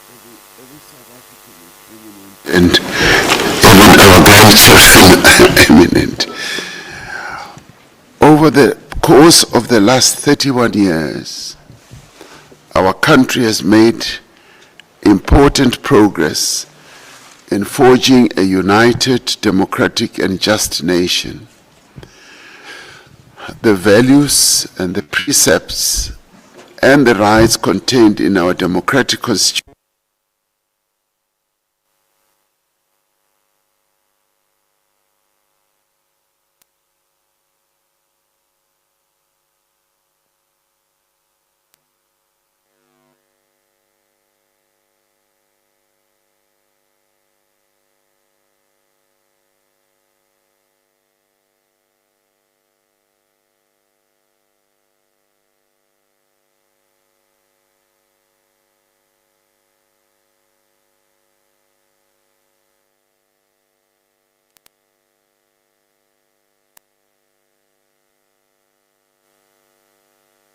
Every South African is eminent, and even our grandchildren are eminent. Over the course of the last 31 years, our country has made important progress in forging a united, democratic, and just nation. The values and the precepts and the rights contained in our democratic constitution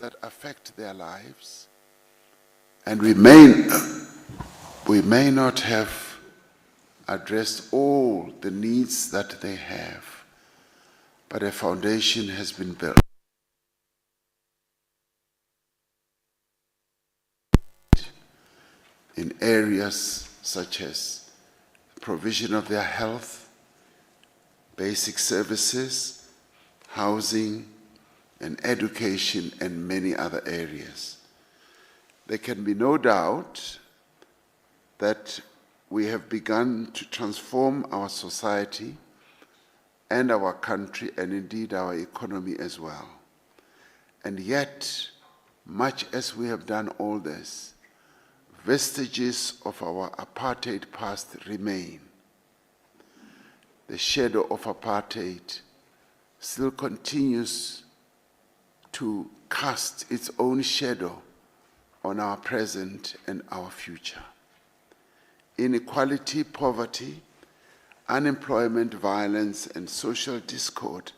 that affect their lives, and we may not have addressed all the needs that they have, but a foundation has been built. In areas such as provision of their health, basic services, housing, and education, and many other areas. There can be no doubt that we have begun to transform our society and our country, and indeed our economy as well. And yet, much as we have done all this, vestiges of our apartheid past remain. The shadow of apartheid still continues to cast its own shadow on our present and our future. Inequality, poverty, unemployment, violence, and social discord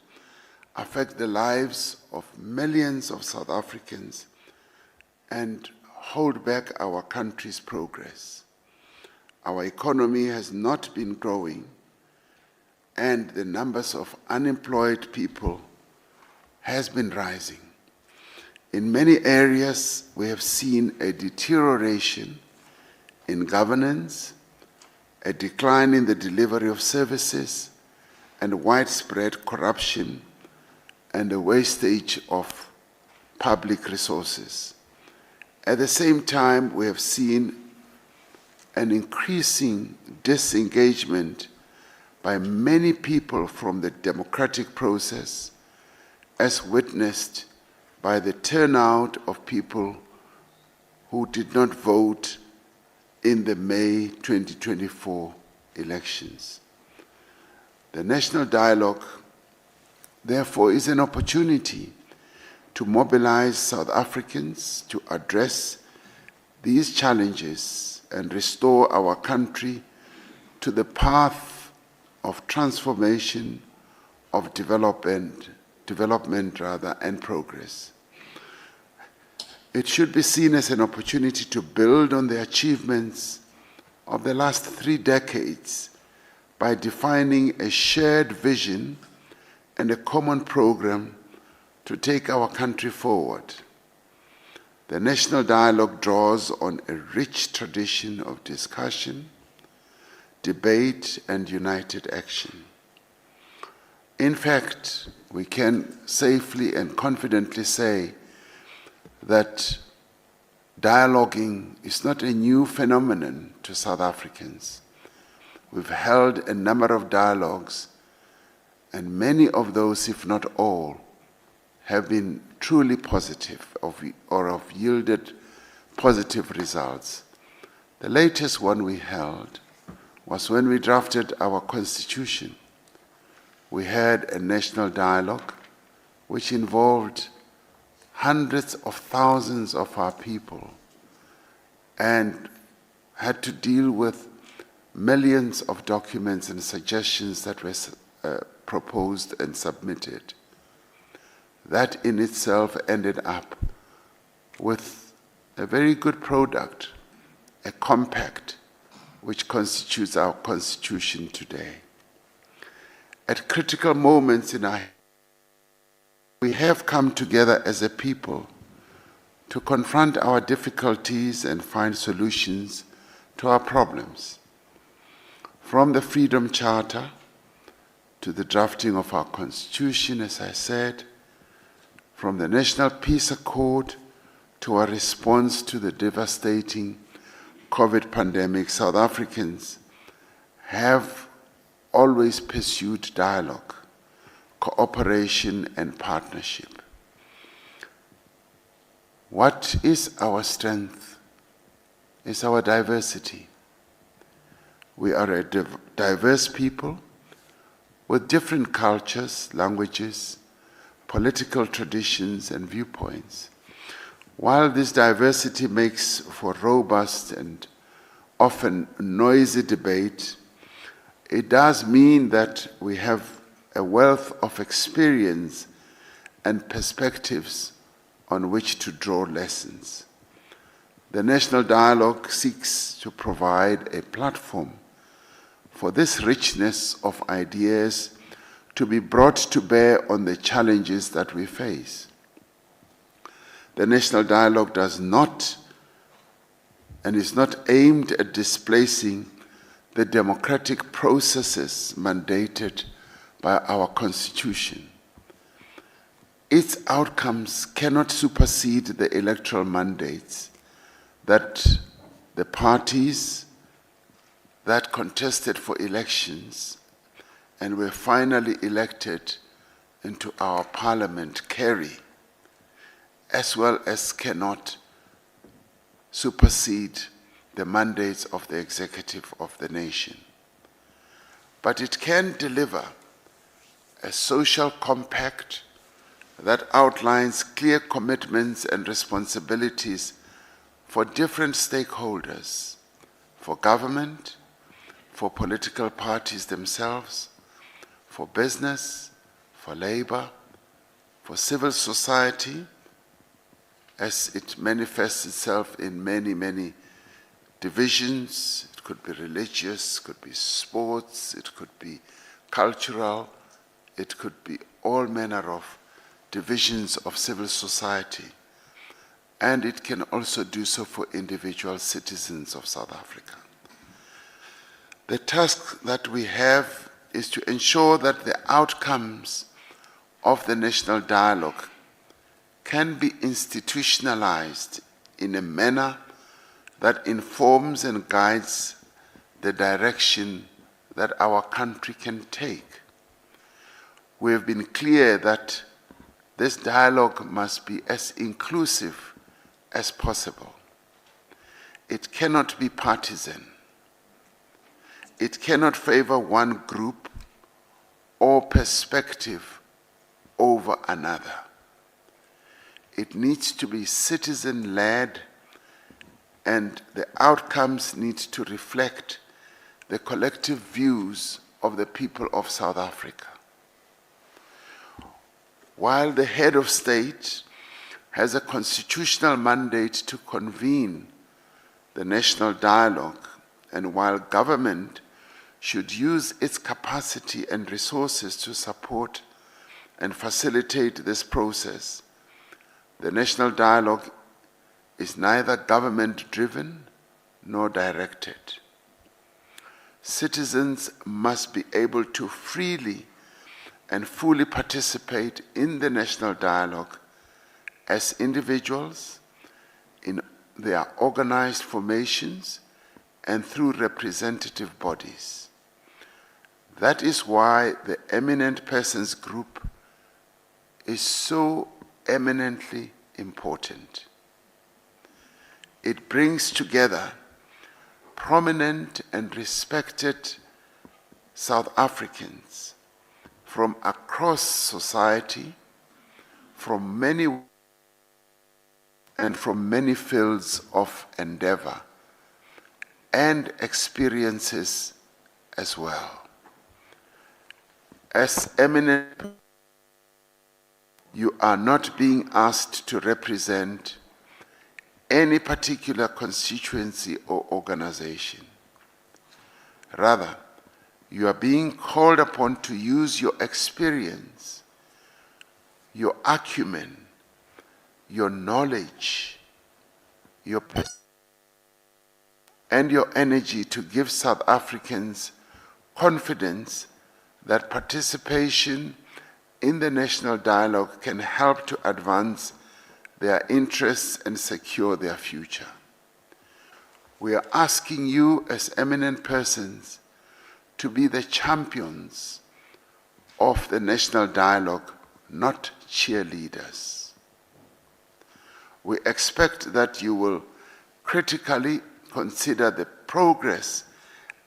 affect the lives of millions of South Africans and hold back our country's progress. Our economy has not been growing, and the numbers of unemployed people has been rising. In many areas, we have seen a deterioration in governance, a decline in the delivery of services, and widespread corruption and a wastage of public resources. At the same time, we have seen an increasing disengagement by many people from the democratic process, as witnessed by the turnout of people who did not vote in the May 2024 elections. The national dialogue, therefore, is an opportunity to mobilize South Africans to address these challenges and restore our country to the path of transformation, of development and progress. It should be seen as an opportunity to build on the achievements of the last 3 decades by defining a shared vision and a common program to take our country forward. The national dialogue draws on a rich tradition of discussion, debate, and united action. In fact, we can safely and confidently say that dialoguing is not a new phenomenon to South Africans. We've held a number of dialogues, and many of those, if not all, have been truly positive or have yielded positive results. The latest one we held was when we drafted our constitution. We had a national dialogue which involved hundreds of thousands of our people and had to deal with millions of documents and suggestions that were proposed and submitted. That in itself ended up with a very good product a compact which constitutes our constitution today. At critical moments in our history, we have come together as a people to confront our difficulties and find solutions to our problems. From the Freedom Charter to the drafting of our Constitution, as I said, from the National Peace Accord to our response to the devastating COVID pandemic, South Africans have always pursued dialogue, cooperation, and partnership. What is our strength? Is our diversity. We are a diverse people with different cultures, languages, political traditions, and viewpoints. While this diversity makes for robust and often noisy debate, it does mean that we have a wealth of experience and perspectives on which to draw lessons. The national dialogue seeks to provide a platform for this richness of ideas to be brought to bear on the challenges that we face. The national dialogue does not and is not aimed at displacing the democratic processes mandated by our Constitution. Its outcomes cannot supersede the electoral mandates that the parties that contested for elections and were finally elected into our parliament carry, as well as cannot supersede the mandates of the executive of the nation. But it can deliver a social compact that outlines clear commitments and responsibilities for different stakeholders, for government, for political parties themselves, for business, for labor, for civil society, as it manifests itself in many, many divisions. It could be religious, it could be sports, it could be cultural, it could be all manner of divisions of civil society. And it can also do so for individual citizens of South Africa. The task that we have is to ensure that the outcomes of the national dialogue can be institutionalized in a manner that informs and guides the direction that our country can take. We have been clear that this dialogue must be as inclusive as possible. It cannot be partisan. It cannot favor one group or perspective over another. It needs to be citizen-led, and the outcomes need to reflect the collective views of the people of South Africa. While the head of state has a constitutional mandate to convene the national dialogue, and while government should use its capacity and resources to support and facilitate this process, the national dialogue is neither government-driven nor directed. Citizens must be able to freely and fully participate in the national dialogue as individuals, in their organized formations, and through representative bodies. That is why the Eminent Persons Group is so eminently important. It brings together prominent and respected South Africans from across society, from many fields of endeavor and experiences as well. As eminent, you are not being asked to represent any particular constituency or organization. Rather, you are being called upon to use your experience, your acumen, your knowledge, and your energy to give South Africans confidence that participation in the national dialogue can help to advance their interests and secure their future. We are asking you as eminent persons to be the champions of the national dialogue, not cheerleaders. We expect that you will critically consider the progress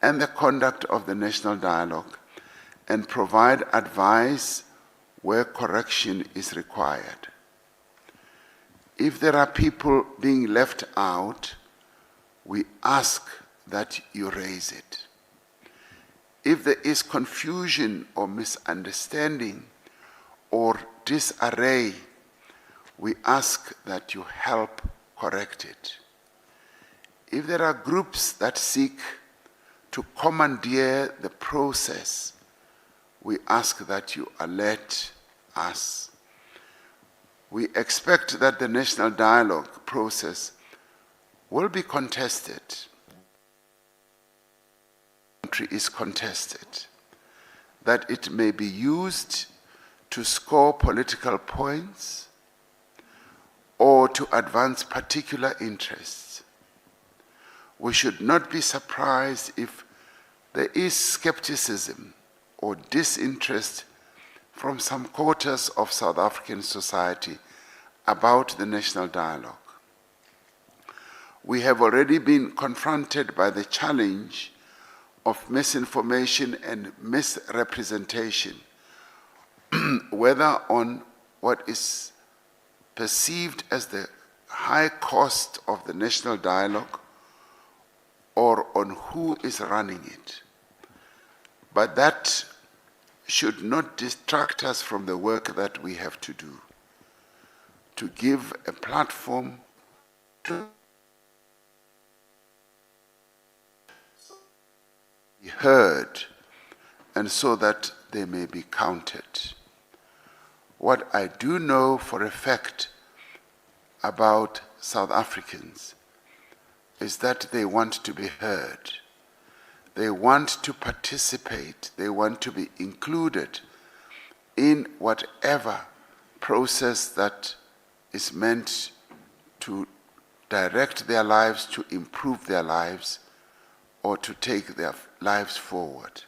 and the conduct of the national dialogue and provide advice where correction is required. If there are people being left out, we ask that you raise it. If there is confusion or misunderstanding or disarray, we ask that you help correct it. If there are groups that seek to commandeer the process, we ask that you alert us. We expect that the national dialogue process will be contested. The country is contested, that it may be used to score political points or to advance particular interests. We should not be surprised if there is skepticism or disinterest from some quarters of South African society about the national dialogue. We have already been confronted by the challenge of misinformation and misrepresentation, whether on what is perceived as the high cost of the national dialogue or on who is running it. But that should not distract us from the work that we have to do, to give a platform to be heard, and so that they may be counted. What I do know for a fact about South Africans is that they want to be heard. They want to participate. They want to be included in whatever process that is meant to direct their lives, to improve their lives, or to take their lives forward.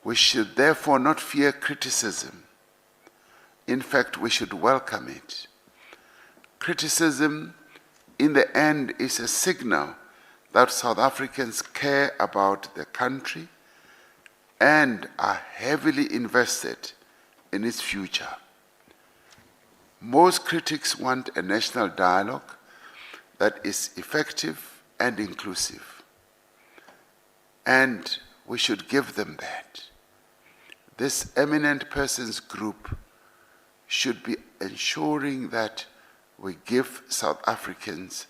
We should therefore not fear criticism. In fact, we should welcome it. Criticism, in the end, is a signal that South Africans care about the country and are heavily invested in its future. Most critics want a national dialogue that is effective and inclusive, and we should give them that. This Eminent Persons Group should be ensuring that we give South Africans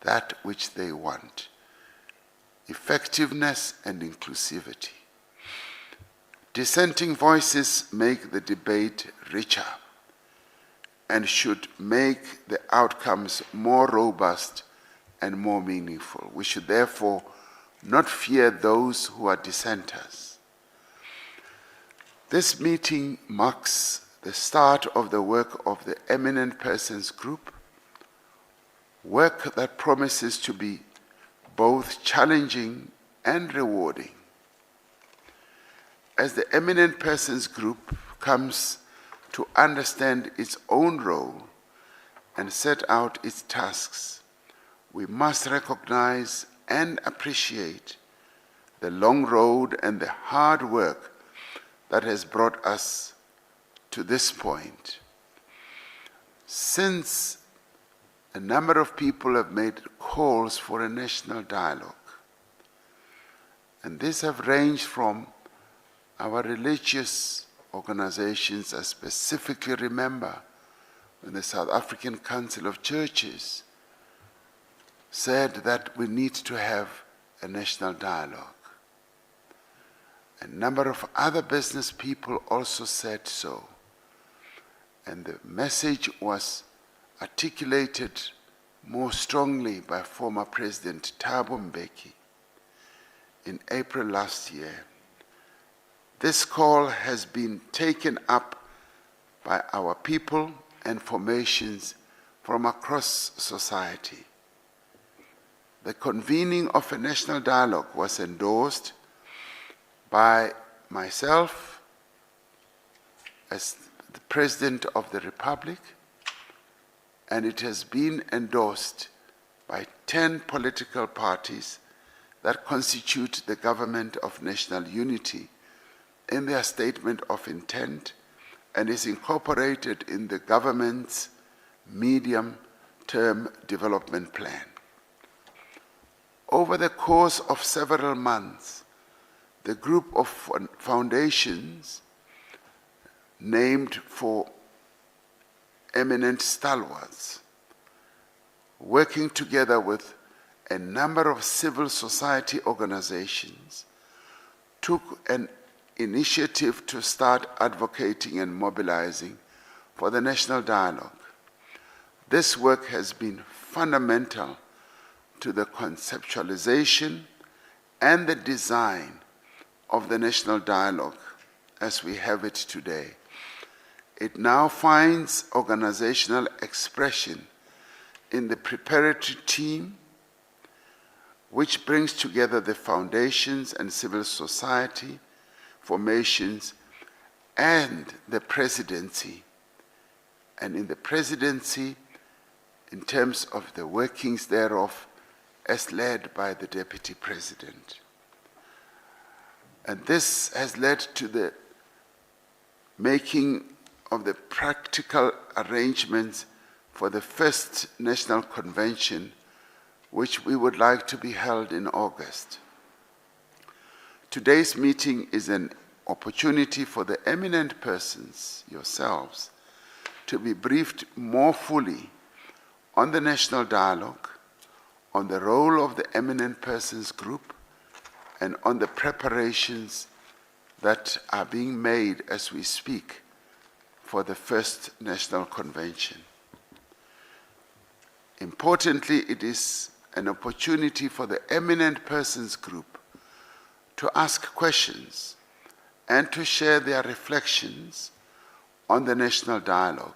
that which they want: effectiveness and inclusivity. Dissenting voices make the debate richer and should make the outcomes more robust and more meaningful. We should therefore not fear those who are dissenters. This meeting marks the start of the work of the Eminent Persons Group, work that promises to be both challenging and rewarding. As the Eminent Persons Group comes to understand its own role and set out its tasks, we must recognize and appreciate the long road and the hard work that has brought us to this point. Since a number of people have made calls for a national dialogue, and these have ranged from our religious organizations. I specifically remember when the South African Council of Churches said that we need to have a national dialogue. A number of other business people also said so. And the message was articulated more strongly by former President Thabo Mbeki in April last year. This call has been taken up by our people and formations from across society. The convening of a national dialogue was endorsed by myself as the President of the Republic, and it has been endorsed by 10 political parties that constitute the Government of National Unity in their statement of intent, and is incorporated in the government's medium-term development plan. Over the course of several months, the group of foundations named for eminent stalwarts, working together with a number of civil society organizations, took an initiative to start advocating and mobilizing for the national dialogue. This work has been fundamental to the conceptualization and the design of the national dialogue as we have it today. It now finds organizational expression in the preparatory team, which brings together the foundations and civil society formations and the presidency. And in the presidency, in terms of the workings thereof, as led by the Deputy President. And this has led to the making of the practical arrangements for the first National Convention, which we would like to be held in August. Today's meeting is an opportunity for the eminent persons, yourselves, to be briefed more fully on the national dialogue, on the role of the Eminent Persons Group, and on the preparations that are being made as we speak for the first National Convention. Importantly, it is an opportunity for the Eminent Persons Group to ask questions and to share their reflections on the national dialogue.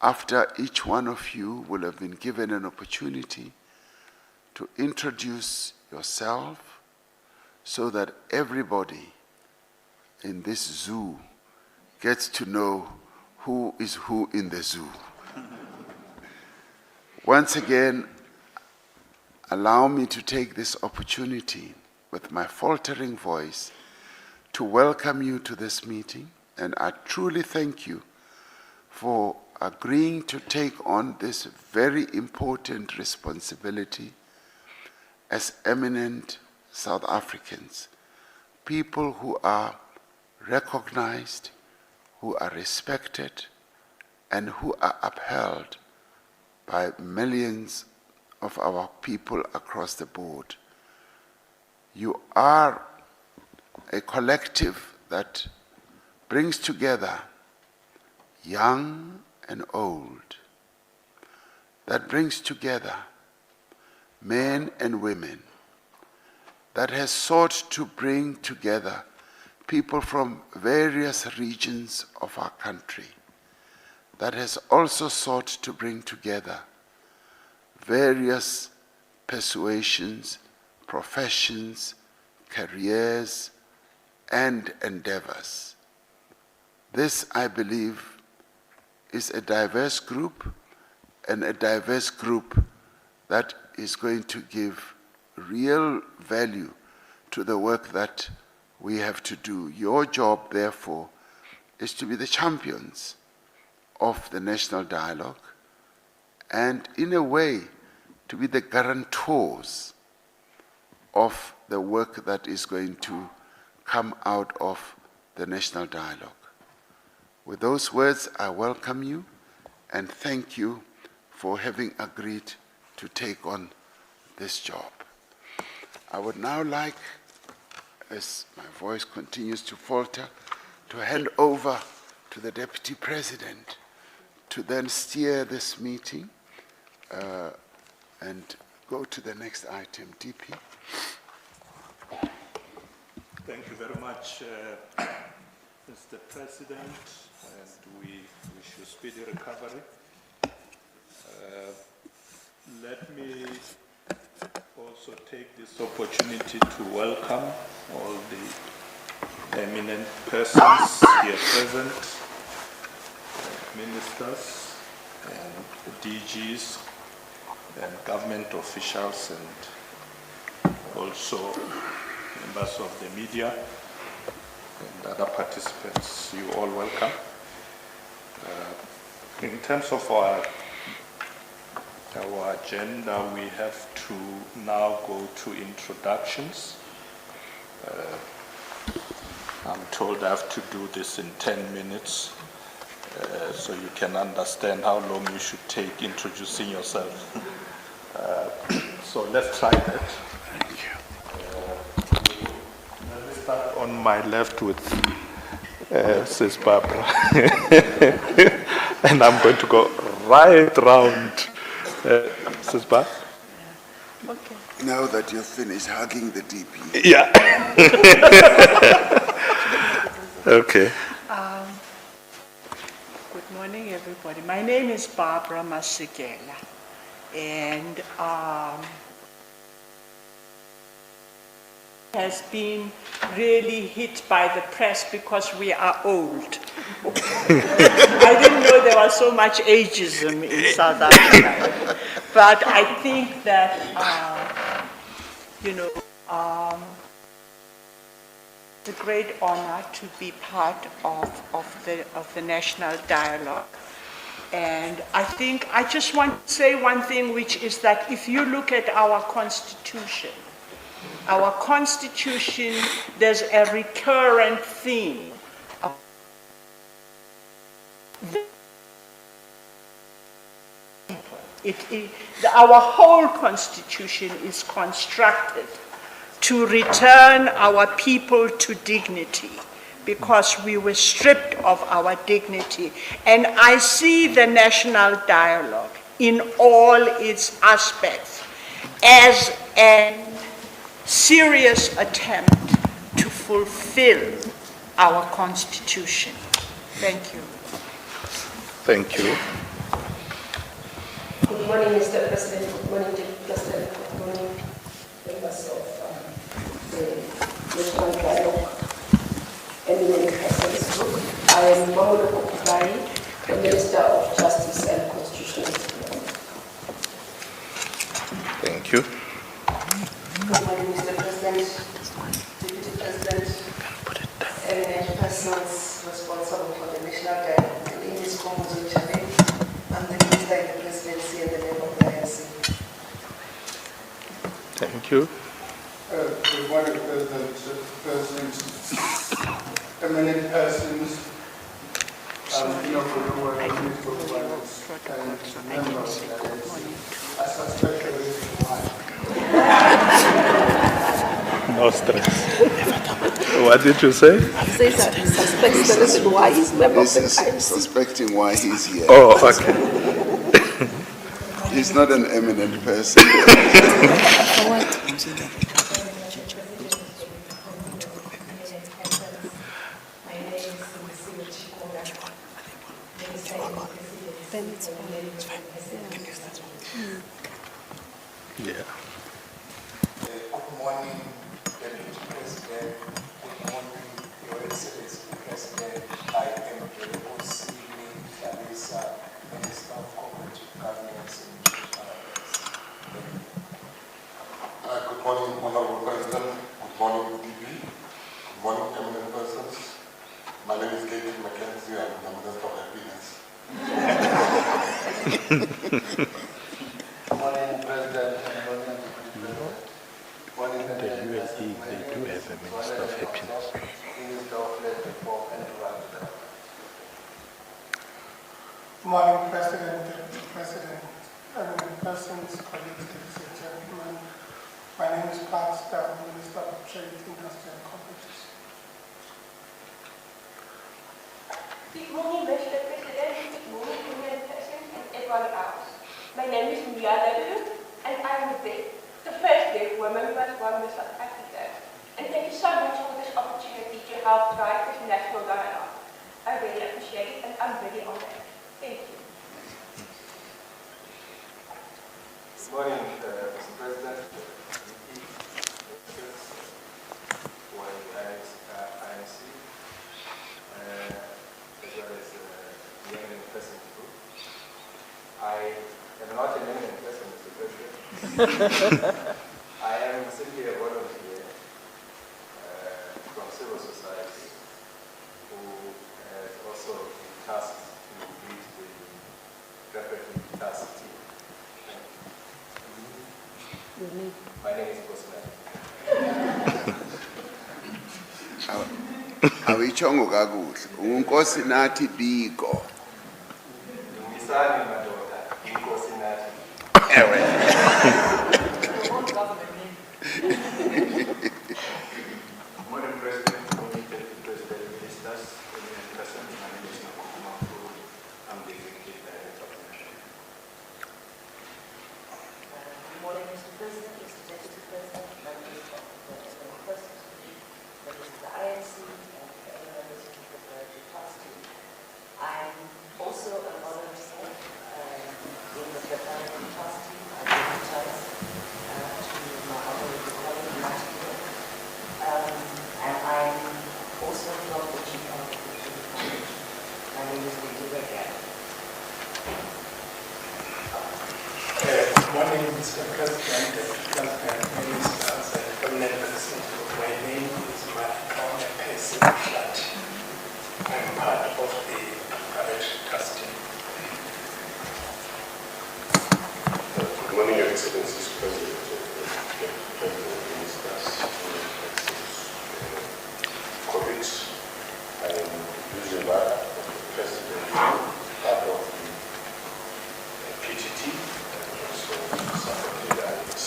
After each one of you will have been given an opportunity to introduce yourself so that everybody in this zoo gets to know who is who in the zoo. Once again, allow me to take this opportunity with my faltering voice to welcome you to this meeting, and I truly thank you for agreeing to take on this very important responsibility as eminent South Africans, people who are recognized, who are respected, and who are upheld by millions of our people across the board. You are a collective that brings together young and old, that brings together men and women, that has sought to bring together people from various regions of our country, that has also sought to bring together various persuasions, professions, careers, and endeavors. This, I believe, is a diverse group, and a diverse group that is going to give real value to the work that we have to do. Your job, therefore, is to be the champions of the national dialogue and, in a way, to be the guarantors of the work that is going to come out of the national dialogue. With those words, I welcome you and thank you for having agreed to take on this job. I would now like, as my voice continues to falter, to hand over to the Deputy President to then steer this meeting and go to the next item. DP. Thank you very much, Mr. President, and we wish you speedy recovery. Let me also take this opportunity to welcome all the eminent persons here present, ministers and DGs and government officials and also members of the media and other participants. You all welcome. In terms of our agenda, we have to now go to introductions. I'm told I have to do this in 10 minutes, so you can understand how long you should take introducing yourself. So let's try that. Thank you. Let me start on my left with Sis Barbara. And I'm going to go right round. Sis Barbara? Okay. Now that you've finished hugging the DP. Yeah. Okay. Good morning, everybody. My name is Barbara Masekela, and has been really hit by the press because we are old. I didn't know there was so much ageism in South Africa, but I think that, it's a great honor to be part of the national dialogue. And I think I just want to say one thing, which is that if you look at our constitution, there's a recurrent theme. Our whole constitution is constructed to return our people to dignity, because we were stripped of our dignity. And I see the national dialogue in all its aspects as a serious attempt to fulfill our constitution. Thank you. Thank you. Good morning, Mr. President. Good morning, Deputy President. Good morning, members of the National Dialogue, Eminent Persons Group. I am Mamulo Kukubai, the Minister of Justice and Constitutional Development. Thank you. Good morning, Mr. President, Deputy President, Eminent Persons responsible for the National Dialogue. My name is Kombuzo Chabe. I'm the Minister in the Presidency and the name of the ANC. Thank you. Good morning, President, eminent persons, inaugural Minister of Violence, and members of the ANC. I suspect the reason why. No stress. What did you say? Says that he suspects the reason why he's member of the ANC. Suspecting why he's here. Oh, okay. He's not an eminent person. Yeah. Good morning, Deputy President. Good morning, Your Excellency President. I am the Cyril Ramaphosa, Minister of Cooperative Governance and International Affairs. Good morning, Honorable President. Good morning, DP. Good morning, eminent persons. My name is Katie Mackenzie. I'm the Minister of Happiness. Good morning, President. The USD, they do have a Minister of Happiness. Minister of Land Reform and Rural Development. Good morning, President, Deputy President, Persons, colleagues, ladies and gentlemen. My name is Pastor, Minister of Trade, Industry and Commodities. Good morning, Mr. President. Good morning, Eminent Persons and everyone else. My name is Miyala, and I'm the first deaf woman who has won Miss South Africa. And thank you so much for this opportunity to help drive this national dialogue. I really appreciate it, and I'm very honored. Thank you. Good morning, Mr. President, INC, as well as the Eminent Persons Group. I am not an eminent person, Mr. President. I am simply a volunteer from civil society who has also been tasked to lead the representative task team. My name is Bosman. Awichongo kakuhle. Unkosi nathi Biko. Misani madoda, inkosi nathi. Ewe. Morning, President, morning, Deputy President, Ministers, Eminent Persons, my name is Makukumaku. I'm the Executive Director of the National. Good morning, Mr. President, Mr. Deputy President, members of the Eminent Persons Group, members of the INC, and members of the Preparatory Task Team. I'm also an volunteer in the Preparatory Task Team. I deputize to my honorable colleague, Matthew, and I'm also from the Chief Executive College. My name is Lady Regan. Good morning, Mr. President, Deputy President, Ministers, and Eminent Persons Group. My name is Matthew Pessi Flat. I'm part of the Preparatory Task Team. Good morning, Your Excellencies, President, Ministers, colleagues. I am using that President, part of the PTT, and also supporting the INC.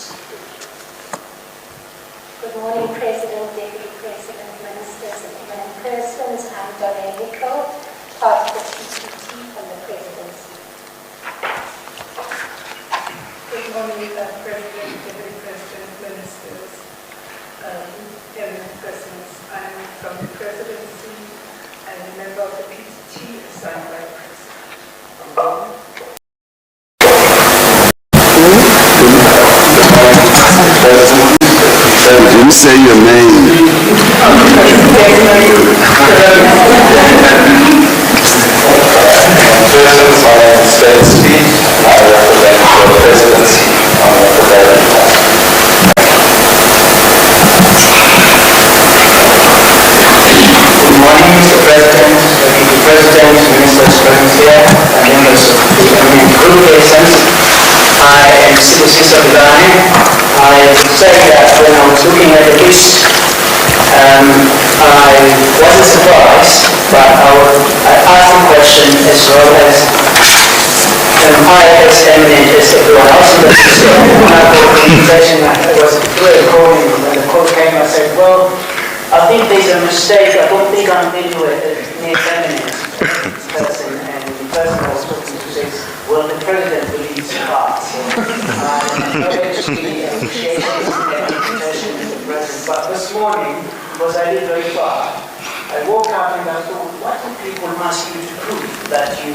Good morning, President, Deputy President, Ministers, and Eminent Persons. I'm Donna Nicol, part of the PTT from the Presidency. Good morning, President, Deputy President, Ministers, Eminent Persons. I'm from the Presidency and a member of the PTT assigned by the President. Didn't say your name. Persons, my name is Stan Speed. I represent the Presidency on the Preparatory Task. Good morning, Mr. President, Deputy President, Ministers present here, and members of the Eminent Group persons. I am Cyril Ramaphosa. I would say that when I was looking at the list, I wasn't surprised, but I asked the question as well as I, as eminent as everyone else in the system, when I got the invitation, I was very calling, when the call came, I said, well, I think there's a mistake. I don't think I'm dealing with a near eminent person. And the person I was talking to says, well, the president believes that. So I actually appreciate the invitation of the president. But this morning, because I live very far, I woke up and I thought, what do people ask you to prove that you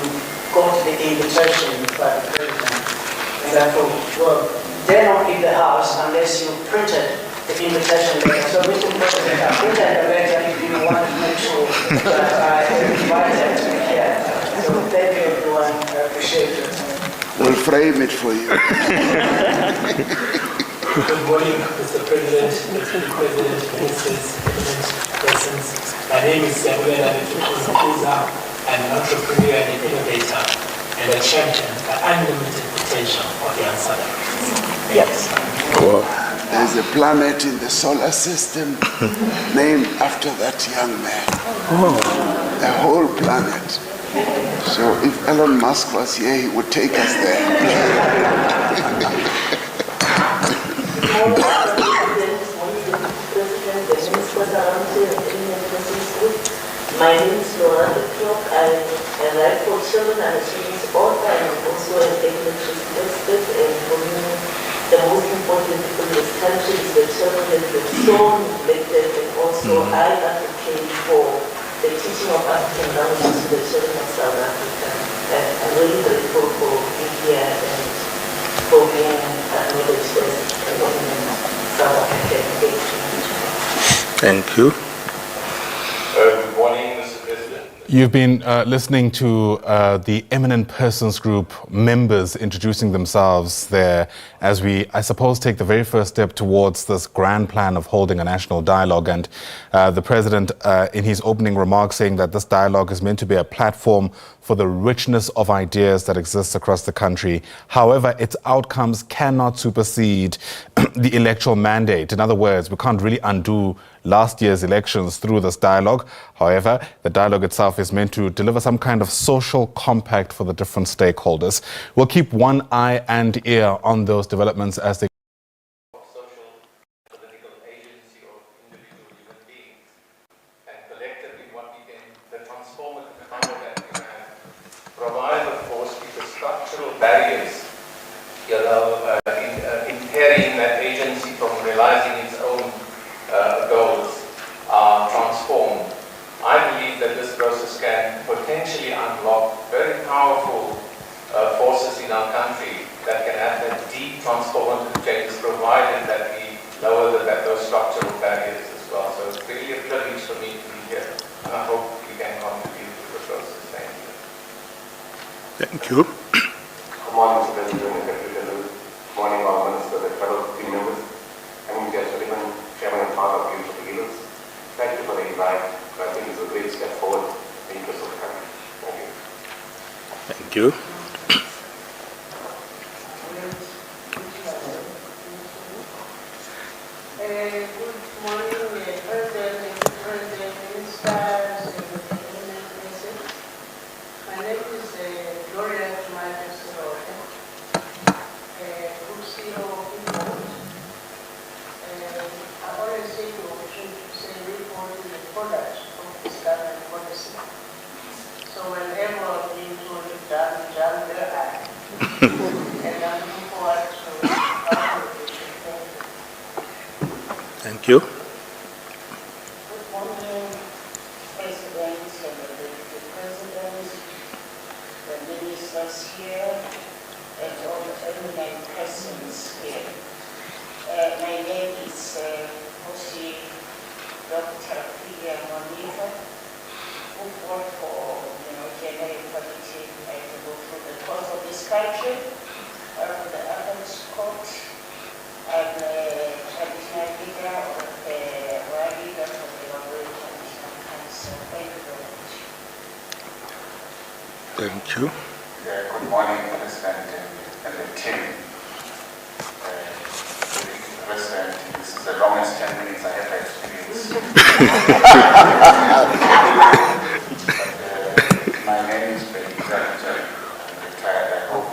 got the invitation by the president? And I thought, well, they're not in the house unless you printed the invitation letter. So, Mr. President, I printed the letter if you want to make sure that I invited you here. So, thank you, everyone. I appreciate it. We'll frame it for you. Good morning, Mr. President, Deputy President, Ministers, Eminent Persons. My name is Cyril Ramaphosa. I'm an entrepreneur and an innovator and a champion for unlimited potential of young South Africans. Yes. Wow. There's a planet in the solar system named after that young man. Oh. A whole planet. So if Elon Musk was here, he would take us there. My name is Laura Clock. I write for children and children's author. I'm also an electricity expert, and for me, the most important people in this country is the children that have so neglected, and also I advocate for the teaching of African languages to the children of South Africa. And I'm really grateful for being here and for being acknowledged as an eminent South African. Thank you. Good morning, Mr. President. You've been listening to the Eminent Persons Group members introducing themselves there as we, I suppose, take the very first step towards this grand plan of holding a national dialogue. And the President, in his opening remarks, saying that this dialogue is meant to be a platform for the richness of ideas that exists across the country. However, its outcomes cannot supersede the electoral mandate. In other words, we can't really undo last year's elections through this dialogue. However, the dialogue itself is meant to deliver some kind of social compact for the different stakeholders. We'll keep one eye and ear on those developments as they Social, political agency of individual human beings, and collectively what we can, the transformative power that we have, provide, of course, because structural barriers, impairing that agency from realizing its own goals are transformed. I believe that this process can potentially unlock very powerful forces in our country that can have that deep transformative changes, provided that we lower those structural barriers as well. So it's really a privilege for me to be here, and I hope we can contribute to the process. Thank you. Thank you. Good morning, Mr. President and Secretary. Good morning, our ministers and fellow team members. I'm Cyril, Chairman and Founder of Youth for the Healers. Thank you for the invite. I think it's a great step forward in the interest of the country. Thank you. Thank you. Good morning, President, Ministers, and my name is Gloria Cyril. Good CEO of Import. I always take the opportunity to say Import is a product of this government policy. So whenever being told to jam their eye, and I'm looking forward to our conversation. Thank you. Good morning, President, and the Deputy President, the ministers here, and all the eminent persons here. My name is Hoshi Dr. Priya Monifa, who fought for gender equality and to go through the course of this country, from the Athens Court. I'm a traditional leader of the leader for the World Traditional Council. Thank you very much. Thank you. Good morning, President and the team. President, this is the longest 10 minutes I ever experienced. My name is Ben Zachary. I'm retired. I hope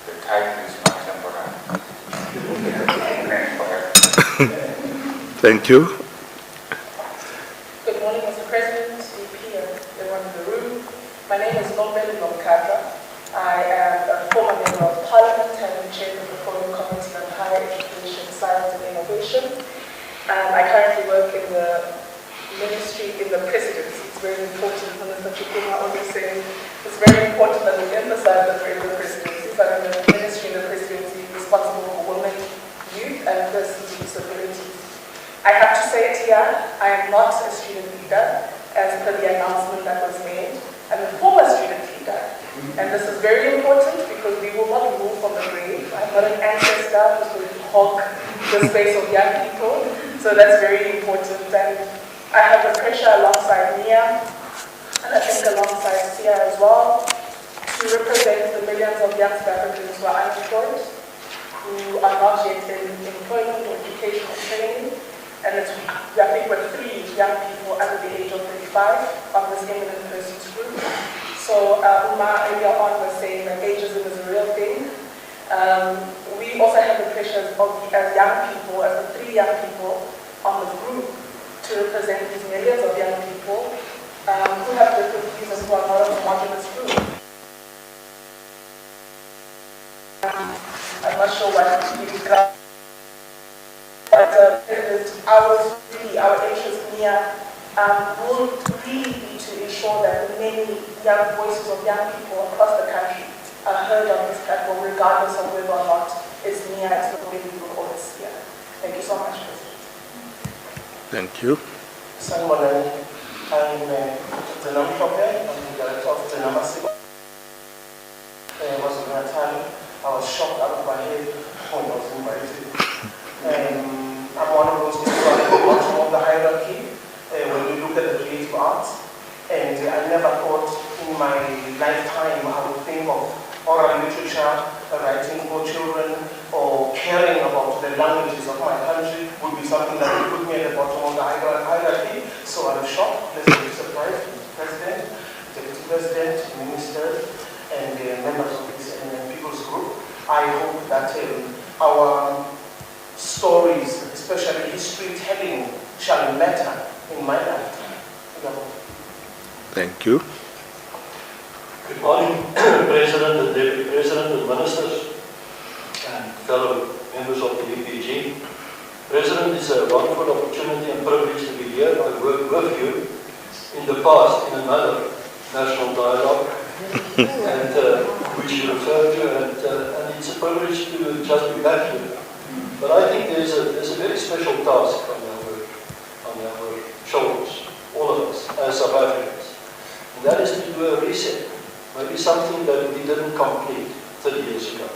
the title is not temporary. Thank you. Good morning, Mr. President, VP, and everyone in the room. My name is Nombeli Nomkadra. I am a former member of Parliament, having chaired the Performing Committee on Higher Education, Science and Innovation. I currently work in the ministry in the presidency. It's very important, Minister Chukuma always saying, it's very important that we emphasize that we're in the presidency, but in the ministry in the presidency responsible for women, youth, and persons with disabilities. I have to say it here, I am not a student leader, as per the announcement that was made. I'm a former student leader. And this is very important because we will not move from the grave. I'm not an ancestor who's going to hog the space of young people. So that's very important. And I have the pressure alongside Mia, and I think alongside Sia as well, to represent the millions of young South Africans who are unemployed, who are not yet in employment or education or training. And I think we're 3 young people under the age of 35 on this Eminent Persons Group. So Uma earlier on was saying that ageism is a real thing. We also have the pressures of, as young people, as the 3 young people on the group, to represent these millions of young people who have different views and who are not a homogenous group. I'm not sure what you describe, but our interest here will really be to ensure that the many young voices of young people across the country are heard on this platform, regardless of whether or not it's near, it's not really or it's here. Thank you so much, President. Thank you. Simon, I'm the non-profit, I'm the director of the Namasi. It was a time I was shocked out of my head when I was invited. I'm one of those people at the bottom of the hierarchy when we look at the creative arts. And I never thought in my lifetime I would think of oral literature, writing for children, or caring about the languages of my country would be something that would put me at the bottom of the hierarchy. So I'm shocked, pleasantly surprised, President, Deputy President, Ministers, and members of this Eminent People's Group. I hope that our stories, especially history telling, shall matter in my lifetime. Thank you. Good morning, President and Deputy President and Ministers and fellow members of the EPG. President, it's a wonderful opportunity and privilege to be here. I worked with you in the past in another national dialogue, and which you referred to, and it's a privilege to just be back here. But I think there's a very special task on our shoulders, all of us as South Africans, and that is to do a reset. Maybe something that we didn't complete 30 years ago.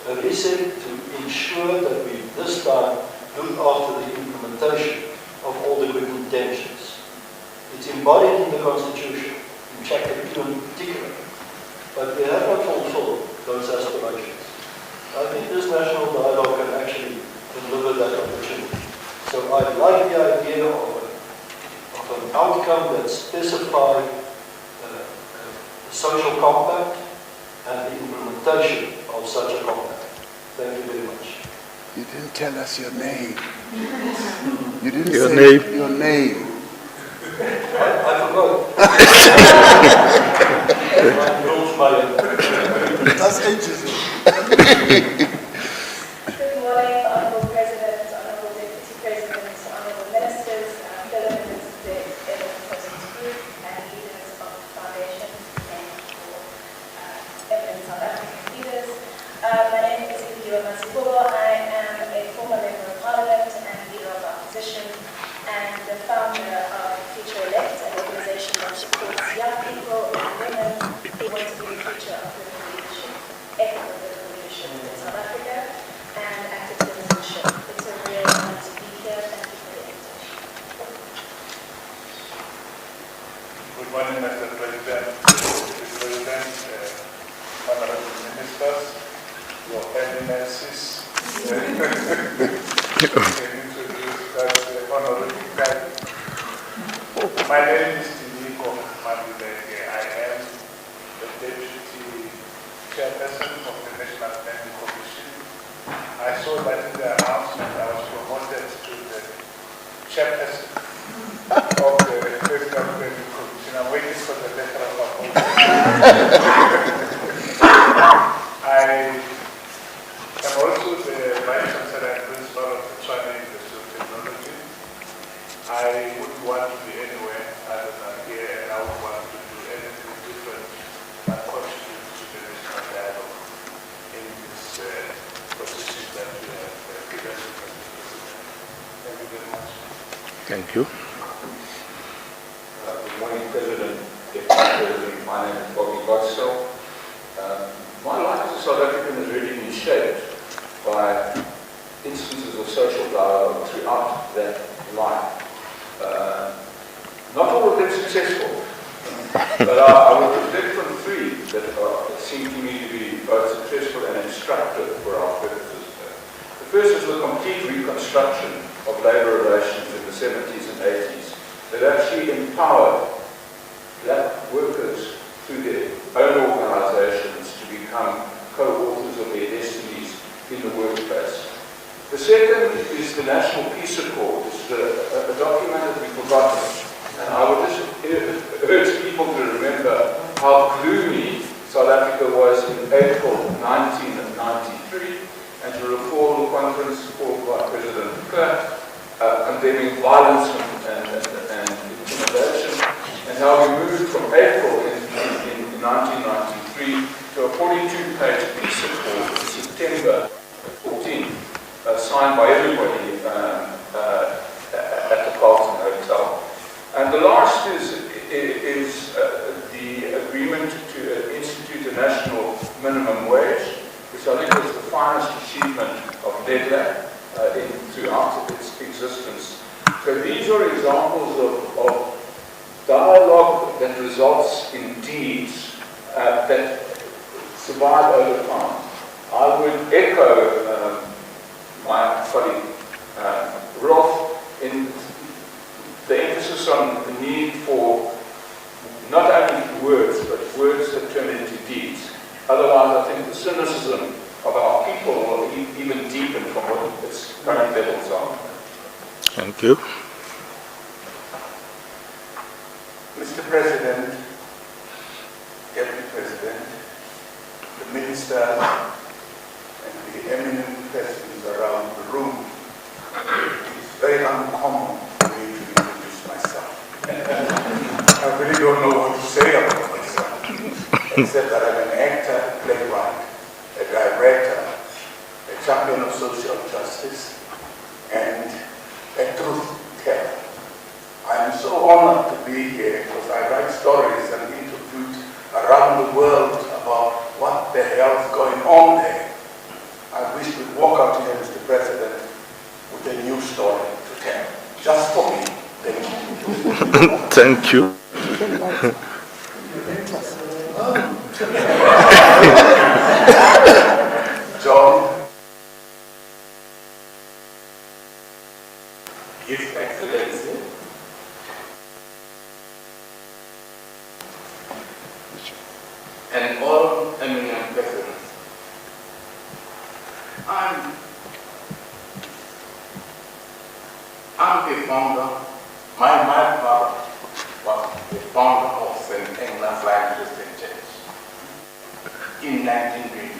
A reset to ensure that we this time look after the implementation of all the good intentions. It's embodied in the Constitution, in Chapter 2 in particular, but we have not fulfilled those aspirations. I think this national dialogue can actually deliver that opportunity. So I like the idea of an outcome that specifies social compact and the implementation of such a compact. Thank you very much. You didn't tell us your name. You didn't Your say name? your name. I forgot. That's ageism. Good morning, Honourable President, Honourable Deputy President, Honourable Ministers, fellow members of the Eminent Persons Group, and leaders of the Foundation for Eminent South African Leaders. My name is Inaugural. I am a former Member of Parliament and Leader of Opposition, and the founder of Future Elect, an organisation that supports young people and women who want to be the future of political leadership, ethical political leadership in South Africa, and active citizenship. It's a real honor to be here. Thank you for the invitation. Good morning, Mr. President, honorable ministers, your eminences. My name is Tiniko Mabuleke. I am the Deputy Chairperson of the National Planning Commission. I saw that in the announcement I was promoted to the Chairperson of the National Planning Commission. I'm waiting for the letter of appointment. I am also the Vice Chancellor and Principal of the China University of Technology. I wouldn't want to be anywhere other than here, and I would want to do anything different and contribute to the national dialogue in this position that we have given to the President. Thank you very much. Thank you. Good morning, President, Deputy President. My name is Bobby Godstill. My life as a South African has really been shaped by instances of social dialogue throughout that life. Not all of them successful, but I would reflect on 3 that seem to me to be both successful and instructive for our purposes. The first is the complete reconstruction of labour relations in the 70s and 80s that actually empowered black workers through their own organizations to become co-authors of their destinies in the workplace. The second is the National Peace Accord. It's a document that we've forgotten. And I would just urge people to remember how gloomy South Africa was in April 1993, and to recall the conference called by President Klerk, condemning violence and intimidation, and how we moved from April in 1993 to a 42-page peace accord in September 14, signed by everybody at the Carlton Hotel. And the last is the agreement to institute a national minimum wage, which I think was the finest achievement of NEDLAC throughout its existence. So these are examples of dialogue that results in deeds that survive over time. I would echo my colleague Roth in the emphasis on the need for not only words, but words that turn into deeds. Otherwise, I think the cynicism of our people will even deepen from what its current levels are. Thank you. Mr. President, Deputy President, the Minister, and the eminent persons around the room, it's very uncommon for me to introduce myself. I really don't know what to say about myself, except that I'm an actor, playwright, a director, a champion of social justice, and a truth teller. I'm so honored to be here because I write stories and interviews around the world about what the hell is going on there. I wish we'd walk out here, Mr. President, with a new story to tell. Just for me. Thank you. John, His Excellency, and all eminent persons, I'm the founder. My father was the founder of St. Agnes Christian Church in 1920.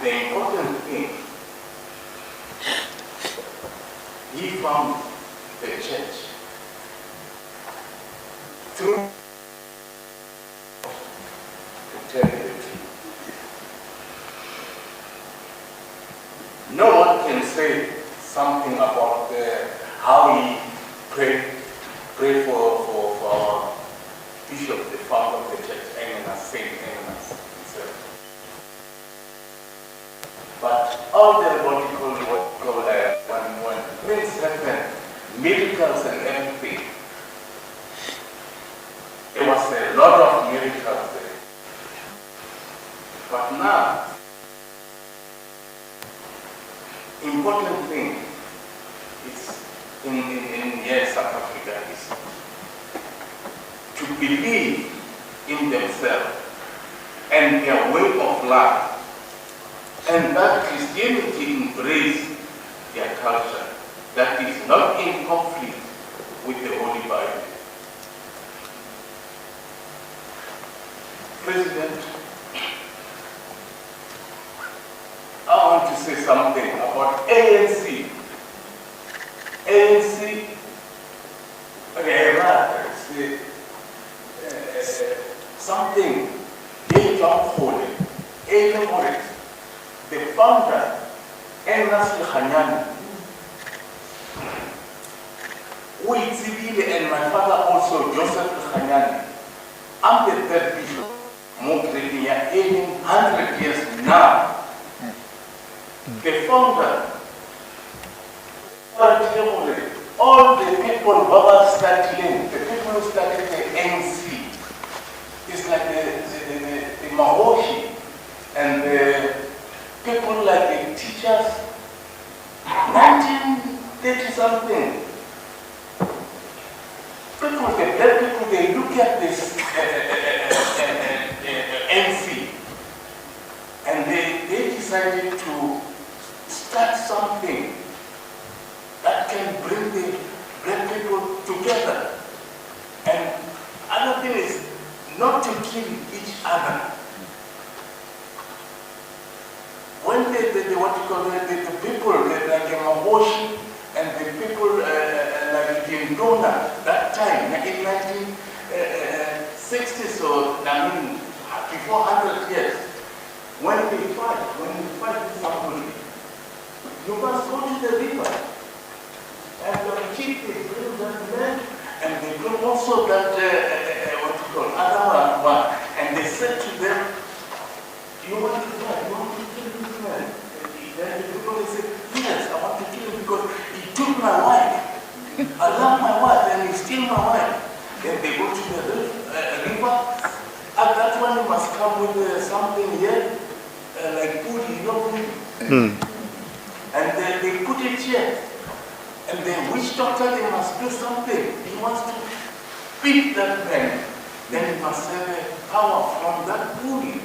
The important thing, he found the church through to tell you the truth. No one can say something about how he prayed for our bishop, the founder of the church, Saint Agnes himself. But all the political when things happen, miracles and everything, there was a lot of miracles there. But now, important thing is in South Africa is to believe in themselves and their way of life, and that Christianity embrace their culture that is not in conflict with the Holy Bible. President, I want to say something about ANC. ANC, something they don't hold it. The founder, Enas Khanyani, and my father also, Joseph Khanyani. I'm the third bishop, more than 100 years now. The founder, all the people who are starting, the people who started the ANC, it's like the Mahoshi and the people like the teachers, 1936 something. People, the black people, they look at this NC and they decided to start something that can bring the black people together. And another thing is not to kill each other. When what you call the people like Maboshi and the people like Dindona, that time in 1960s or before 100 years, when they fight with somebody, you must go to the river and keep the land, and they bring also that what you call Adama, and they said to them, you want to die, you want to kill this man. Then the people say, yes, I want to kill him because he took my wife. I love my wife and he stole my wife. Then they go to the river. At that one, you must come with something here, like food, you know, and then they put it here. And the witch doctor, they must do something. He wants to beat that man. Then he must have a power from that food.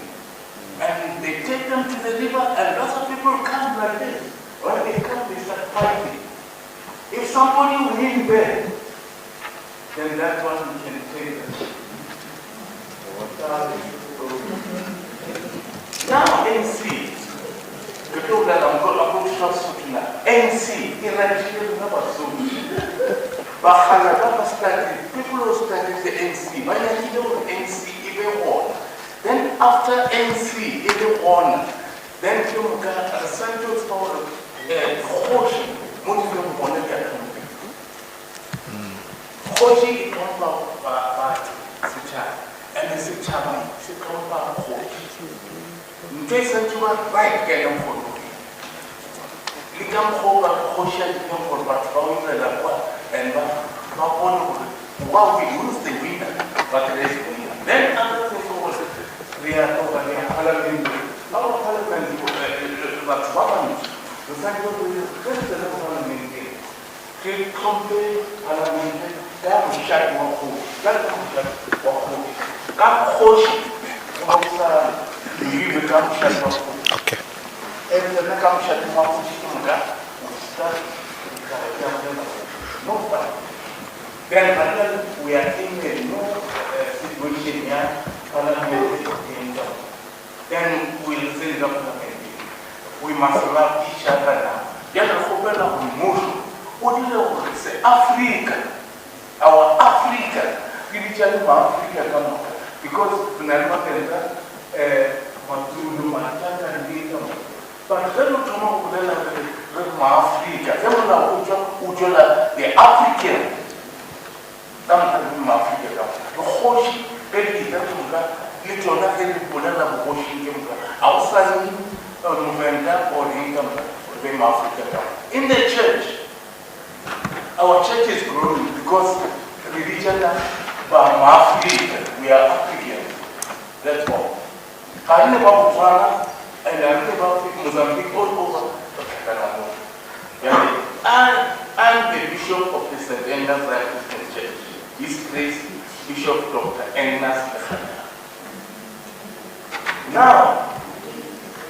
And they take them to the river, and lots of people come like this. When they come, they start fighting. If somebody wins there, then that one can take them. Now, NC, the people that I'm going to talk to now, NC, in Nigeria, never so but started, people who started the NC, but you know NC even more. Then after NC, even on, then you got a central for cohesion, motivation for the cohesion comes by Sicha, and the Sicha, she comes by cohesion. In case you are right, get them for you. You can hold a cohesion, you can hold back, and while we lose the winner, but there is winner. Then other things was we are over here, Parliament. Our Parliament, but government, the fact that we have the Parliament here, to compare Parliament, that we shut one hole, that we shut one hole. That coach, you become shut one hole. Okay. And the become shut one hole, we start no fun. Then until we are in a no situation here, Parliament is then we'll send government. We must love each other now. Yet what do you say? Africa, our Africa, spiritually Africa come because Nalma Matulu Matanga and but then Africa, the African, Africa, the Hoshi, little nothing Bonana Washington, outside November or the Africa. In the church, our church is growing because religion Africa, we are African. That's all. I never Botswana and I read about Mozambique all over. And the Bishop of the St. Agnes Christian Church, his grace, Bishop Dr. Agnes. Now,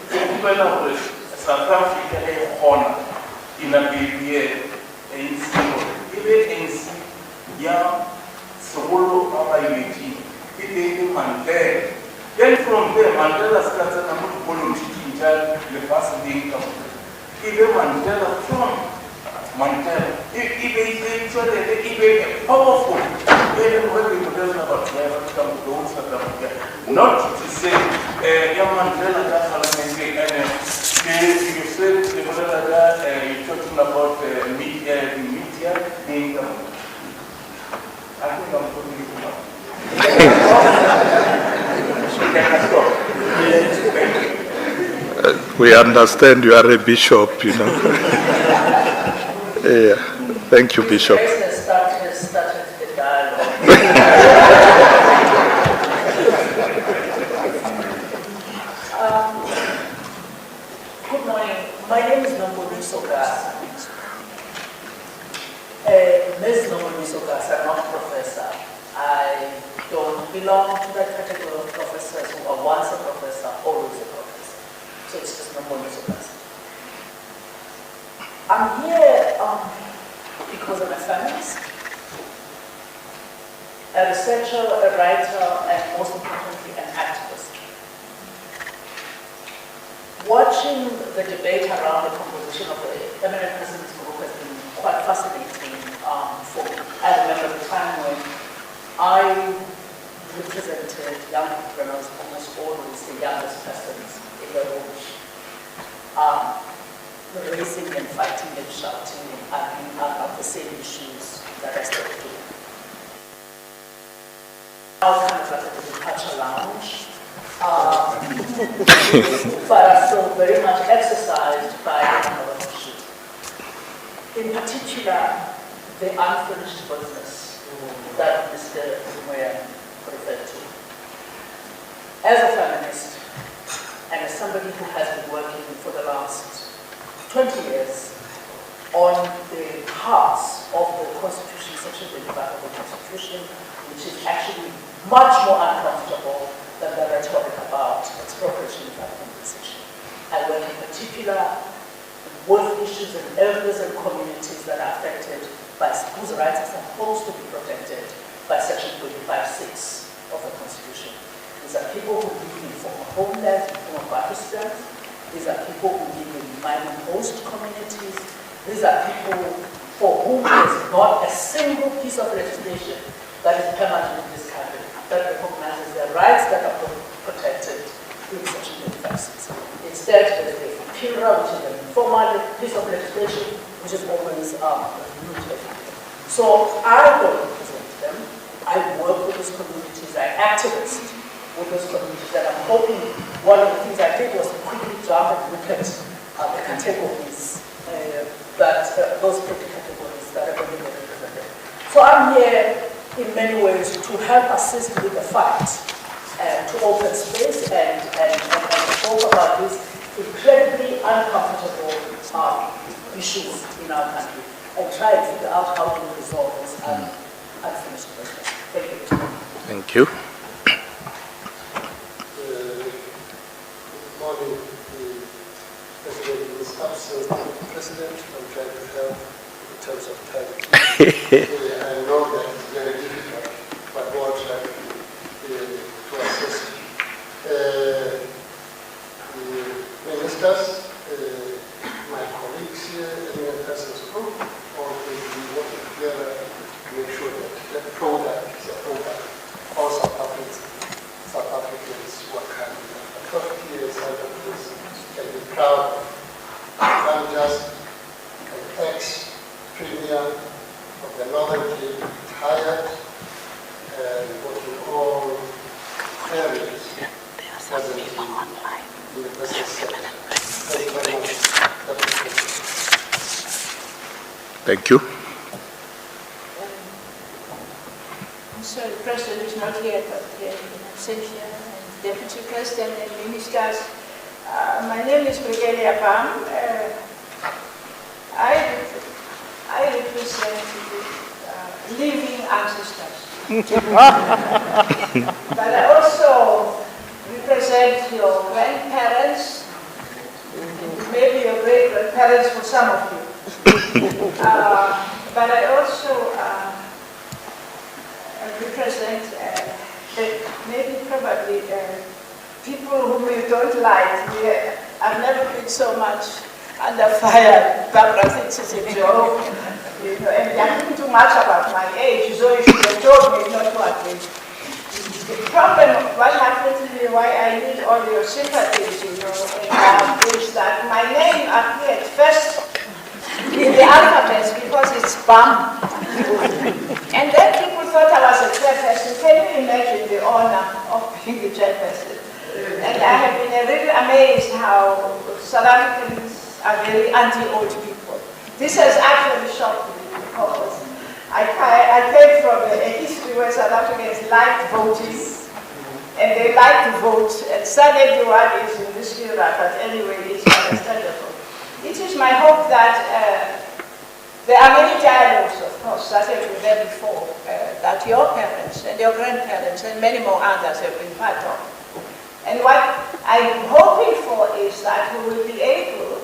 the people of South Africa have honor in a BBA, in Singapore, even in Young, Solo, Abayuji, it Mandela. Then from there, Mandela started a political the first day even Mandela from Mandela, even powerful, even when we tell about not to say, Mandela does and you said you're talking about the media being I think I'm putting it up. We understand you are a bishop, you know. Yeah, thank you, Bishop. Started the dialogue. Good morning. My name is Nambulu Soga. Ms. Nomulisokas, I'm not a professor. I don't belong to that category of professors who are once a professor, always a professor. So it's just Nomulisokas. I'm here because I'm a feminist, a researcher, a writer, and most importantly, an activist. Watching the debate around the composition of the Eminent Persons Group has been quite fascinating for me. I remember the time when I represented young people, and I was almost always the youngest persons in the room, racing and fighting and shouting and arguing about the same issues that I still do. Now kind of like a departure lounge. But are still very much exercised by another issue. In particular, the unfinished business that Mr. Moya referred to. As a feminist, and as somebody who has been working for the last 20 years on the parts of the Constitution, section 25 of the Constitution, which is actually much more uncomfortable than the rhetoric about expropriation without compensation. I work in particular with issues and areas and communities that are affected by whose rights are supposed to be protected by section 25(6) of the Constitution. These are people who live in former homelands, in former Pakistan. These are people who live in mining host communities. These are people for whom there is not a single piece of legislation that is permanent in this country that recognizes their rights that are protected in section 25(6). Instead, there's the FIPIRA, which is an informal piece of legislation, which is always renewed. So I don't represent them. I work with these communities. I activist with those communities, and I'm hoping one of the things I did was to quickly jump and look at the categories, those pretty categories that are going to be represented. So I'm here in many ways to help assist with the fight and to open space and talk about these incredibly uncomfortable issues in our country and try and figure out how to resolve this unfinished business. Thank you. Thank you. Good morning, the President is absent. President, I'm trying to help in terms of time. I know that it's very difficult, but we'll try to assist. The ministers, my colleagues here, Eminent Persons Group, all will be working together to make sure that the product is a product all South Africans who are coming after 30 years out of this can be proud of. I'm just an ex-premier of the Northern Cape, retired, and working all areas presently in the business sector. Thank you very much. Thank you. So the President is not here, but Cynthia and Deputy President and Ministers. My name is Brigelia Pam. I represent the living ancestors. But I also represent your grandparents, maybe your great-grandparents for some of you. But I also represent probably people whom you don't like. I've never been so much under fire. Barbara thinks it's a joke. And I think too much about my age, so if you have told me not to agree. The problem, what happened to me, why I need all your sympathies, is that my name appeared first in the alphabet because it's Bam. And then people thought I was a chairperson. Can you imagine the honor of being the chairperson? And I have been really amazed how South Africans are very anti-old people. This has actually shocked me because I came from a history where South Africans liked voting and they like to vote, and sad everyone is in this era, but anyway, it's understandable. It is my hope that There are many dialogues, of course, that have been there before, that your parents and your grandparents and many more others have been part of. And what I'm hoping for is that we will be able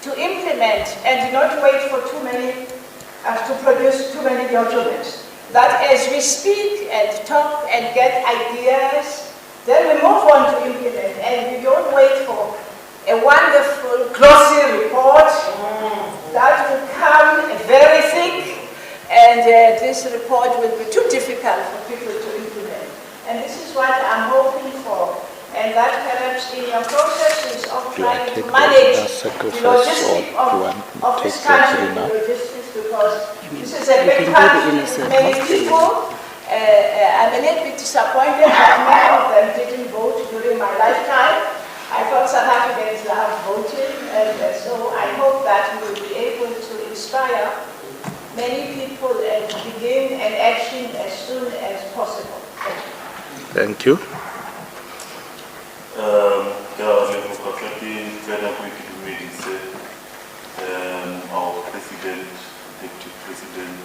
to implement and not wait for too many, to produce too many documents. That as we speak and talk and get ideas, then we move on to implement, and we don't wait for a wonderful glossy report that will come very thick, and this report will be too difficult for people to implement. And this is what I'm hoping for, and that perhaps in your processes of trying to manage the logistics of this country, the logistics, because this is a big country with many people. I'm a little bit disappointed that many of them didn't vote during my lifetime. I thought South Africans love voting, and so I hope that we will be able to inspire many people and begin an action as soon as possible. Thank you. Our president, deputy president,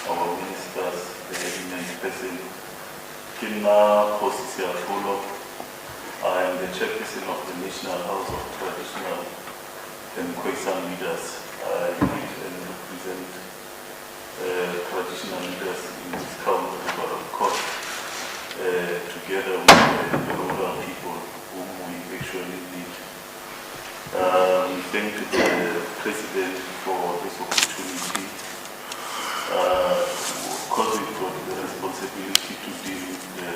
our ministers, the eminent person, Kina Kosisiafulo. I am the chairperson of the National House of Traditional and cohesion leaders. I lead and represent traditional leaders in this country, but of course, together with the rural people whom we actually lead. We thank the President for this opportunity. Of course, we've got the responsibility to deal with the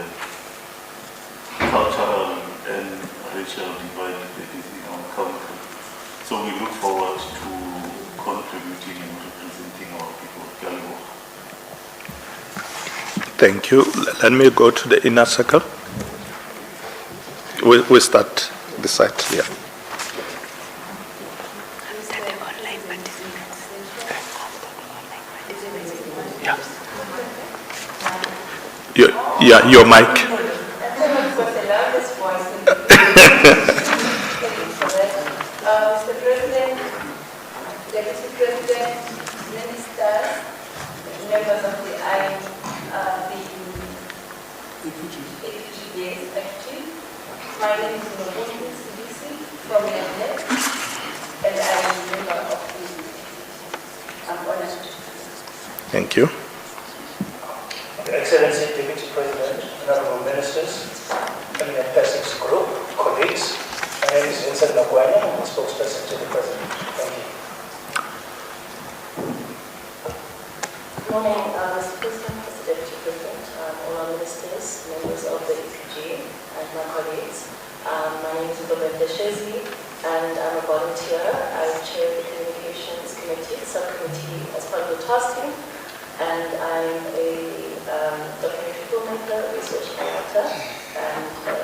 cultural and racial divide that is in our country. So we look forward to contributing and representing our people. Thank you. Let me go to the inner circle. We start this side here. Yeah, your mic. Mr. President, Deputy President, Ministers, members of the executive. My name is Inaugural SABC from London, and I am a member of the I'm honored. Thank you. Your Excellency, Deputy President, Honorable Ministers, Eminent Persons Group, colleagues, my name is Vincent Magwanya, I'm the spokesperson to the President. Thank you. Good morning, Mr. President, Mr. Deputy President, all our ministers, members of the EPG, and my colleagues. My name is Ndobende Shezi, and I'm a volunteer. I chair the Communications Committee, subcommittee as part of the task team, and I'm a documentary filmmaker, research director, and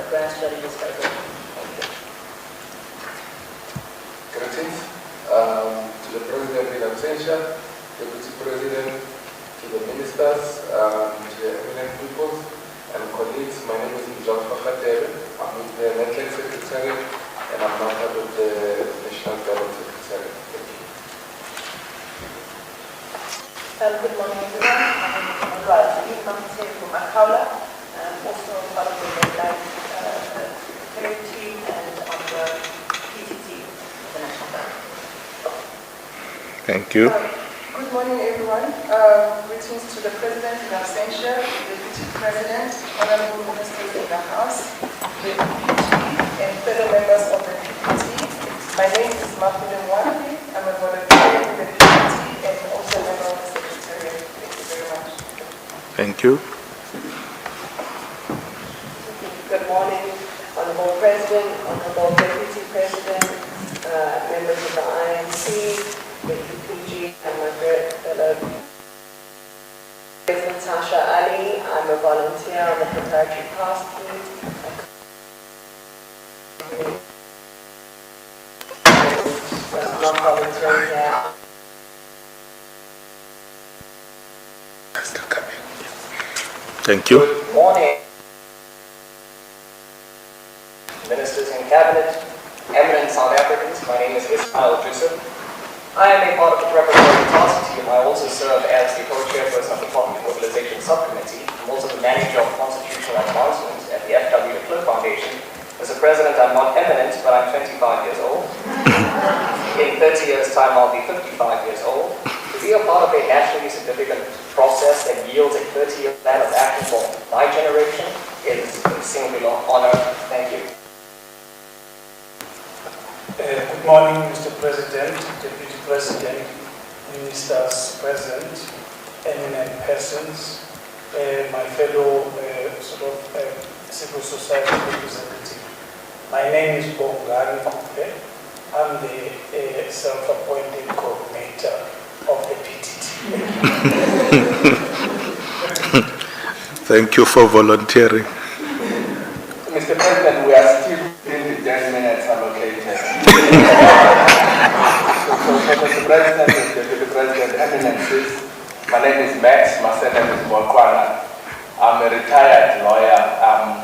grant strategist by the Greetings to the President in absentia, Deputy President, to the ministers, to the eminent people and colleagues. My name is John Fakhatere. I'm with the Network Secretariat, and I'm now part of the National Government Secretariat. Thank you. Good morning, everyone. I'm from Akaula. I'm also part of the Red team and on the PTT, the National Bank. Thank you. Good morning, everyone. Greetings to the President in absentia, the Deputy President, Honorable Ministers in the House, the PPT, and fellow members of the PPT. My name is Mafule Mwambi. I'm a volunteer in the PPT and also a member of the Secretariat. Thank you very much. Thank you. Good morning, Honorable President, Honorable Deputy President, members of the INC, the UPG, and my fellow President Tasha Ali. I'm a volunteer on the preparatory task team. I'm volunteering here. Thank you. Good morning, Ministers in Cabinet, eminent South Africans. My name is Ismail Joseph. I am a part of the preparatory task team. I also serve as the co-chairperson of the Poverty Mobilization Subcommittee. I'm also the manager of constitutional advancement at the F.W. de Klerk Foundation. Mr. President, I'm not eminent, but I'm 25 years old. In 30 years' time, I'll be 55 years old. To be a part of a nationally significant process that yields a 30-year plan of action for my generation is a singular honor. Thank you. Good morning, Mr. President, Deputy President, Ministers present, eminent persons, my fellow civil society representative. My name is Bongani Kupe. I'm the self-appointed coordinator of the PTT. Thank you for volunteering. Mr. President, we are still in the 10 minutes allocated. Mr. President, Deputy President, Eminences, my name is Max, my surname is Molkwana. I'm a retired lawyer. I'm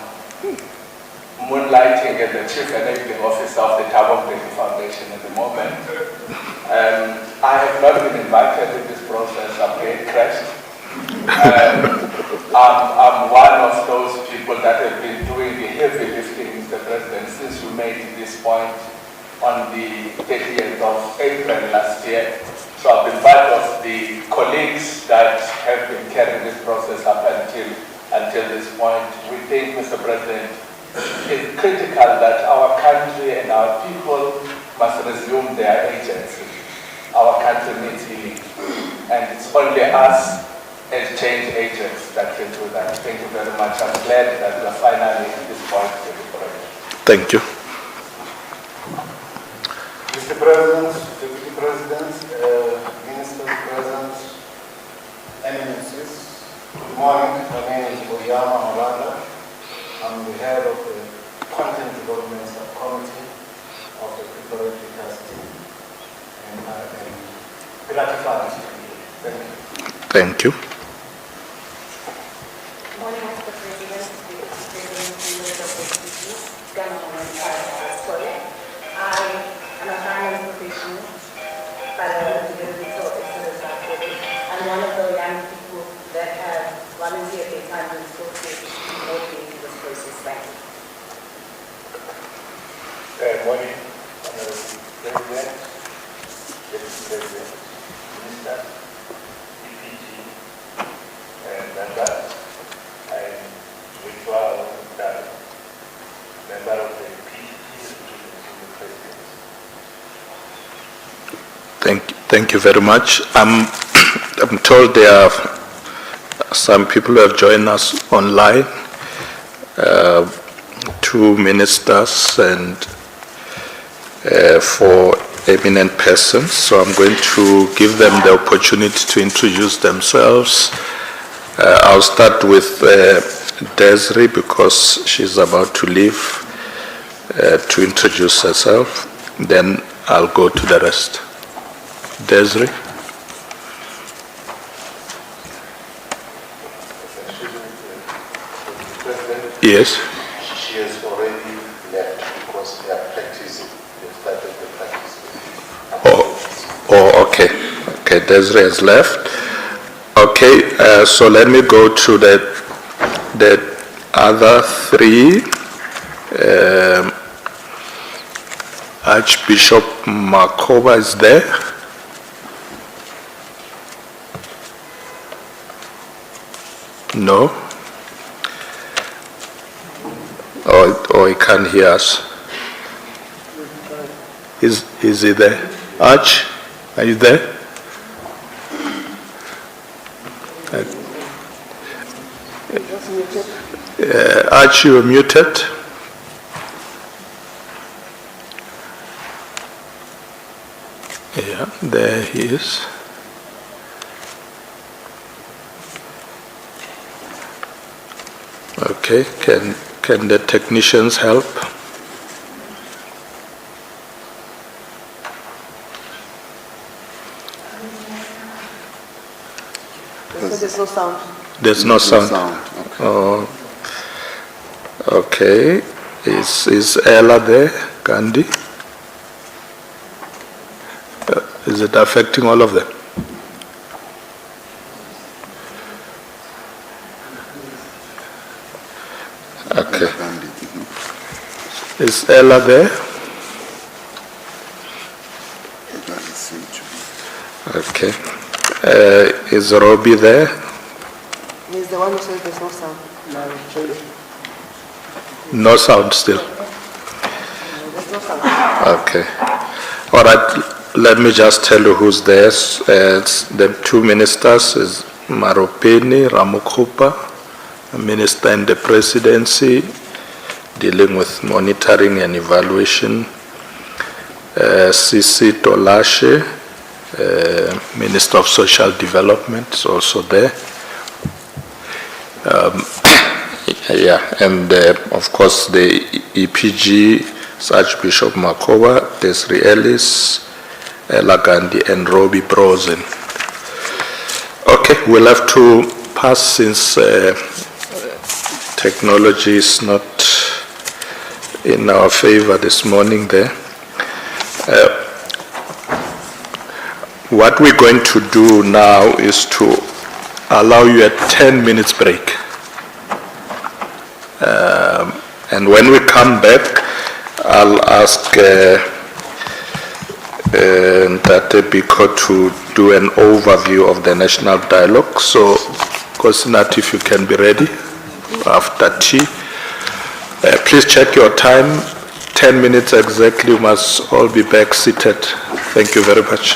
moonlighting as the Chief Enabling Officer of the Thabo Mbeki Foundation at the moment. I have not been invited to this process. I'm very crashed. I'm one of those people that have been doing the heavy lifting, Mr. President, since we made this point on the 30th of April last year. So I've been part of the colleagues that have been carrying this process up until this point. We think, Mr. President, it's critical that our country and our people must resume their agency. Our country needs healing. And it's only us as change agents that can do that. Thank you very much. I'm glad that we're finally at this point. Thank you. Mr. President, Deputy President, Ministers present, Eminences, good morning. My name is Oyama Malanda. I'm the head of the Content Development Subcommittee of the Preparatory Task Team. And I am gratified to be here. Thank you. Thank you. Good morning, Mr. President, President of the I am a finance professional, but I want to get a little extra. I'm one of the young people that have volunteered their time and associated working in this process. Thank you. Good morning, Honorable President, Deputy President, Minister, DPG, and members. I'm Witwa Wundalo, member of the PTT, the President. Thank you very much. I'm told there are some people who have joined us online, two ministers and four eminent persons. So I'm going to give them the opportunity to introduce themselves. I'll start with Desiree because she's about to leave to introduce herself. Then I'll go to the rest. Desiree. Yes. She has already left because they are practicing. They started the practice. Oh, okay. Okay, Desiree has left. Okay, so let me go to the other three. Archbishop Makoba is there. No. Or he can't hear us. Is he there? Arch, are you there? Arch, you are muted. Yeah, there he is. Okay, can the technicians help? There's no sound. There's no sound. Okay. Oh, okay. Is Ella there, Gandhi? Is it affecting all of them? Okay. Is Ella there? Okay. Is Robbie there? He's the one who says there's no sound. No sound still. There's no sound. Okay. All right. Let me just tell you who's there. It's the two ministers is Maropeni Ramokgopa, Minister in the Presidency, dealing with monitoring and evaluation. Sisi Tolashe, Minister of Social Development, is also there. Yeah, and of course the EPG, Archbishop Makoba, Desri Ellis, Ella Gandhi, and Robbie Brosen. Okay, we'll have to pass since technology is not in our favor this morning there. What we're going to do now is to allow you a 10 minutes break. And when we come back, I'll ask Ntate Biko to do an overview of the national dialogue. So, Kosinat, if you can be ready after tea. Please check your time. 10 minutes exactly. You must all be back seated. Thank you very much.